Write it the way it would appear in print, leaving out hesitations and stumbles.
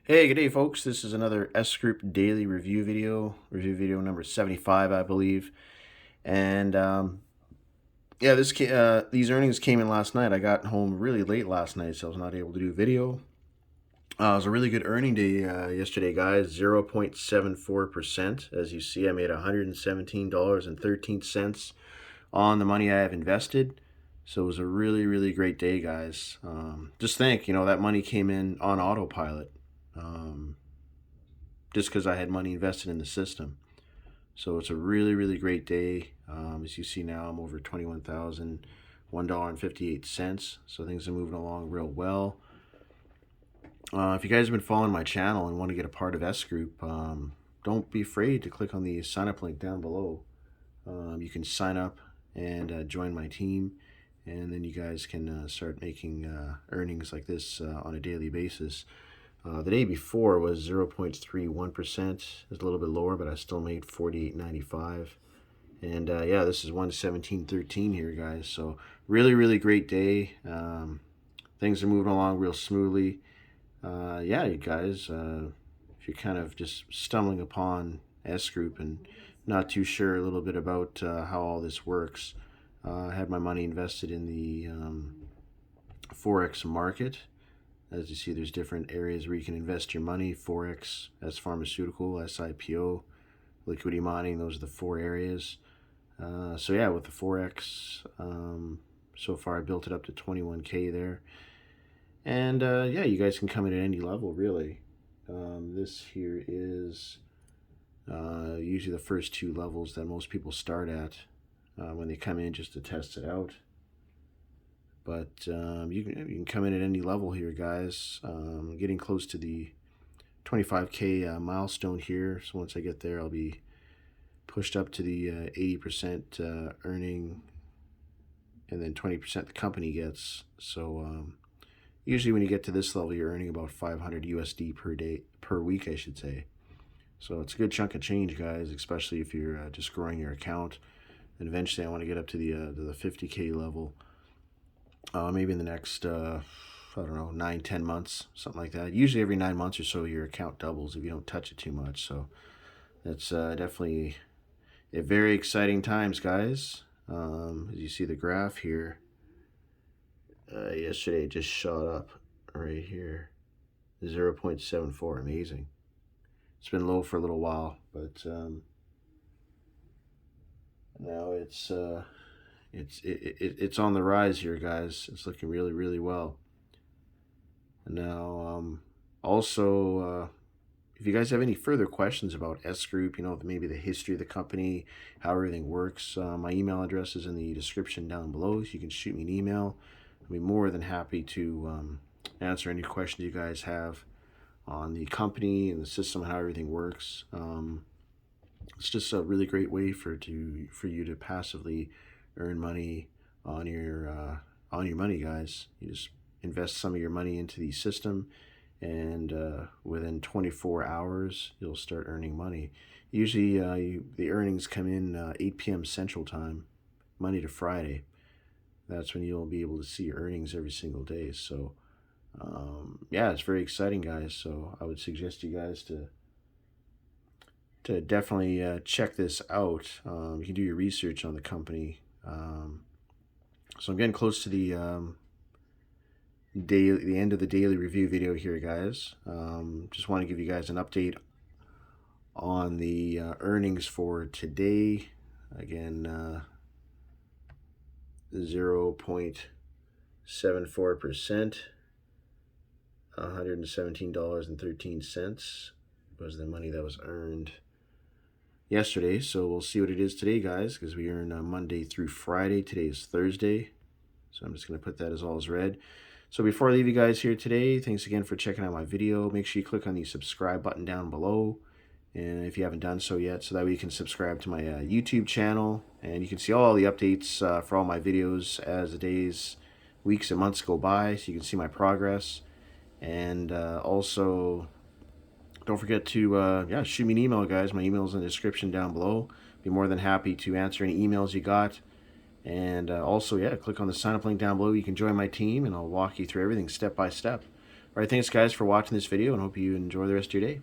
Hey, good day, folks. This is another S Group daily review video number 75, I believe. And yeah, these earnings came in last night. I got home really late last night, so I was not able to do video. It was a really good earning day yesterday, guys. 0.74%. As you see, I made $117.13 on the money I have invested. So it was a really, really great day, guys. Just think, that money came in on autopilot. Um, just because I had money invested in the system. So it's a really, really great day. As you see now, I'm over $21,001.58. So things are moving along real well. If you guys have been following my channel and want to get a part of S Group, don't be afraid to click on the sign up link down below. You can sign up and join my team, and then you guys can start making earnings like this on a daily basis. The day before was 0.31%. It's a little bit lower, but I still made $48.95. And yeah, this is 117.13 here, guys. So really, really great day. Things are moving along real smoothly. Yeah, you guys, if you're kind of just stumbling upon S Group and not too sure a little bit about how all this works, I had my money invested in the forex market. As you see, there's different areas where you can invest your money. Forex, as pharmaceutical, SIPO, liquidity mining. Those are the four areas. So yeah, with the Forex, so far I built it up to 21K there. And yeah, you guys can come in at any level, really. This here is usually the first two levels that most people start at when they come in just to test it out. But you can come in at any level here, guys. Getting close to the 25K milestone here. So once I get there, I'll be pushed up to the 80% earning, and then 20% the company gets. So usually when you get to this level, you're earning about 500 USD per week, I should say. So it's a good chunk of change, guys, especially if you're just growing your account. And eventually I want to get up to the 50K level. Maybe in the next, I don't know, 9-10 months, something like that. Usually every 9 months or so, your account doubles if you don't touch it too much. So that's definitely a very exciting times, guys. As you see the graph here, yesterday it just shot up right here, 0.74. Amazing. It's been low for a little while, but now it's on the rise here, guys. It's looking really, really well. Now, also, if you guys have any further questions about S Group, maybe the history of the company, how everything works, my email address is in the description down below, so you can shoot me an email. I'll be more than happy to answer any questions you guys have on the company and the system and how everything works. It's just a really great way for you to passively earn money on your money, guys. You just invest some of your money into the system, and within 24 hours you'll start earning money. Usually the earnings come in 8 p.m. Central Time, Monday to Friday. That's when you'll be able to see your earnings every single day. So yeah, it's very exciting, guys. So I would suggest you guys to definitely check this out. You can do your research on the company. So I'm getting close to the end of the daily review video here, guys. Just want to give you guys an update on the earnings for today. Again, 0.74%, $117.13 was the money that was earned yesterday. So we'll see what it is today, guys, because we earn Monday through Friday. Today is Thursday, so I'm just going to put that as all as red. So before I leave you guys here today, thanks again for checking out my video. Make sure you click on the subscribe button down below, and if you haven't done so yet, so that way you can subscribe to my YouTube channel, and you can see all the updates for all my videos as the days, weeks, and months go by, so you can see my progress. And also, don't forget to shoot me an email, guys. My email is in the description down below. Be more than happy to answer any emails you got. And also, yeah, click on the sign up link down below. You can join my team, and I'll walk you through everything step by step. All right, thanks guys for watching this video, and hope you enjoy the rest of your day.